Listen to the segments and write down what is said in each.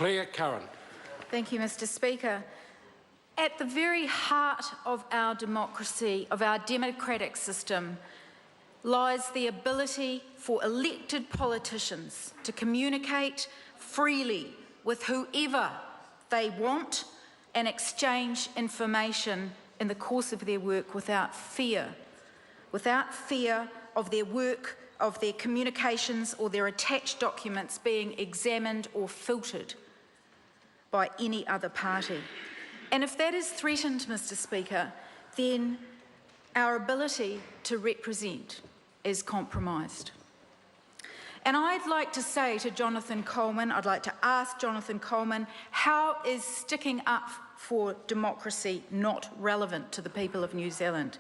Claire Curran. Thank you, Mr. Speaker. At the very heart of our democracy, of our democratic system, lies the ability for elected politicians to communicate freely with whoever they want and exchange information in the course of their work without fear of their work, of their communications or their attached documents being examined or filtered by any other party. And if that is threatened, Mr. Speaker, then our ability to represent is compromised. And I'd like to say to Jonathan Coleman, I'd like to ask Jonathan Coleman, how is sticking up for democracy not relevant to the people of New Zealand?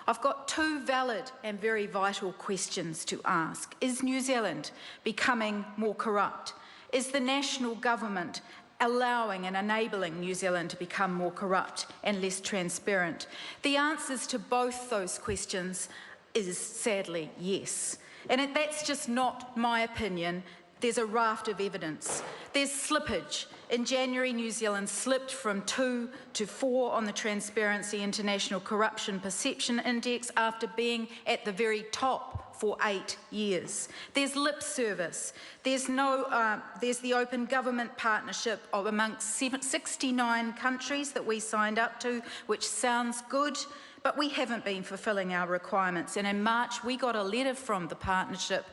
I've got two valid and very vital questions to ask. Is New Zealand becoming more corrupt? Is the national government allowing and enabling New Zealand to become more corrupt and less transparent? The answers to both those questions is sadly yes. And that's just not my opinion. There's a raft of evidence. There's slippage. In January, New Zealand slipped from 2 to 4 on the Transparency International Corruption Perception Index after being at the very top for 8 years. There's lip service. There's the Open Government Partnership amongst 69 countries that we signed up to, which sounds good, but we haven't been fulfilling our requirements. And in March, we got a letter from the partnership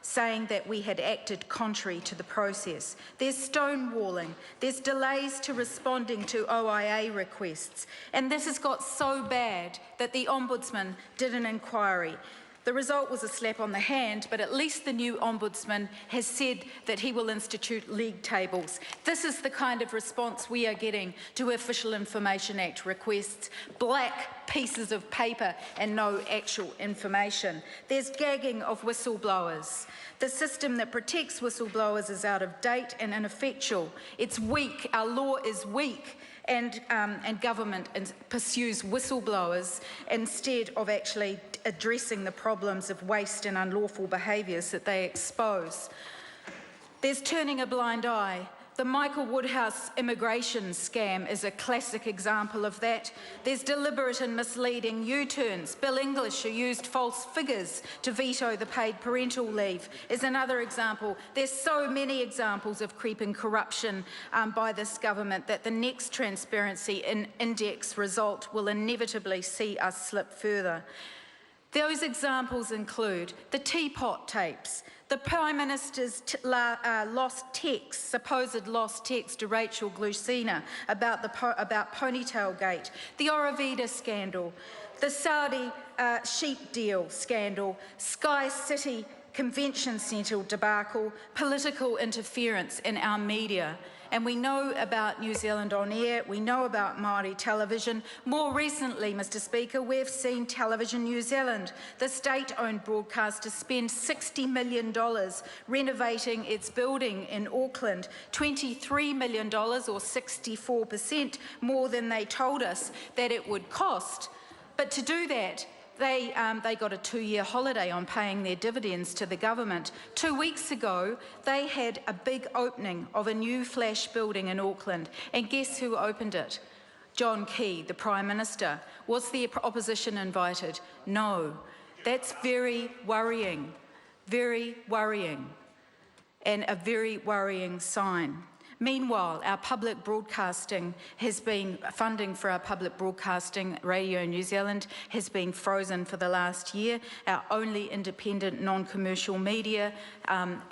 saying that we had acted contrary to the process. There's stonewalling. There's delays to responding to OIA requests. And this has got so bad that the Ombudsman did an inquiry. The result was a slap on the hand, but at least the new Ombudsman has said that he will institute league tables. This is the kind of response we are getting to Official Information Act requests: black pieces of paper and no actual information. There's gagging of whistleblowers. The system that protects whistleblowers is out of date and ineffectual. It's weak. Our law is weak. And government pursues whistleblowers instead of actually addressing the problems of waste and unlawful behaviours that they expose. There's turning a blind eye. The Michael Woodhouse immigration scam is a classic example of that. There's deliberate and misleading U-turns. Bill English, who used false figures to veto the paid parental leave, is another example. There's so many examples of creeping corruption by this government that the next Transparency Index result will inevitably see us slip further. Those examples include the teapot tapes, the Prime Minister's lost text, supposed lost text to Rachel Glusina about Ponytail Gate, the Orovida scandal, the Saudi sheep deal scandal, Sky City Convention Centre debacle, political interference in our media. And we know about New Zealand On Air, we know about Māori television. More recently, Mr. Speaker, we've seen Television New Zealand, the state-owned broadcaster, spend $60 million renovating its building in Auckland, $23 million or 64% more than they told us that it would cost. But to do that, they got a 2-year holiday on paying their dividends to the government. 2 weeks ago, they had a big opening of a new flash building in Auckland. And guess who opened it? John Key, the Prime Minister. Was the opposition invited? No. That's very worrying, and a very worrying sign. Meanwhile, our public broadcasting funding for our public broadcasting, Radio New Zealand, has been frozen for the last year. Our only independent non-commercial media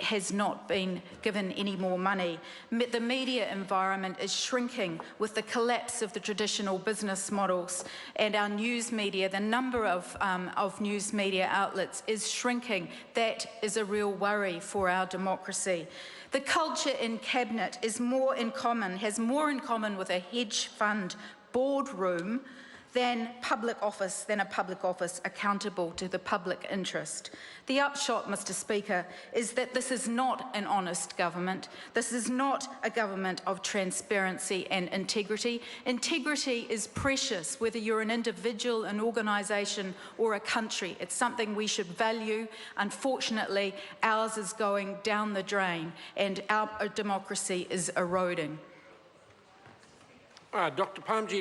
has not been given any more money. The media environment is shrinking with the collapse of the traditional business models, and our news media, the number of news media outlets is shrinking. That is a real worry for our democracy. The culture in Cabinet has more in common with a hedge fund boardroom than a public office accountable to the public interest. The upshot, Mr. Speaker, is that this is not an honest government. This is not a government of transparency and integrity. Integrity is precious, whether you're an individual, an organisation or a country. It's something we should value. Unfortunately, ours is going down the drain and our democracy is eroding. Dr. Palmji.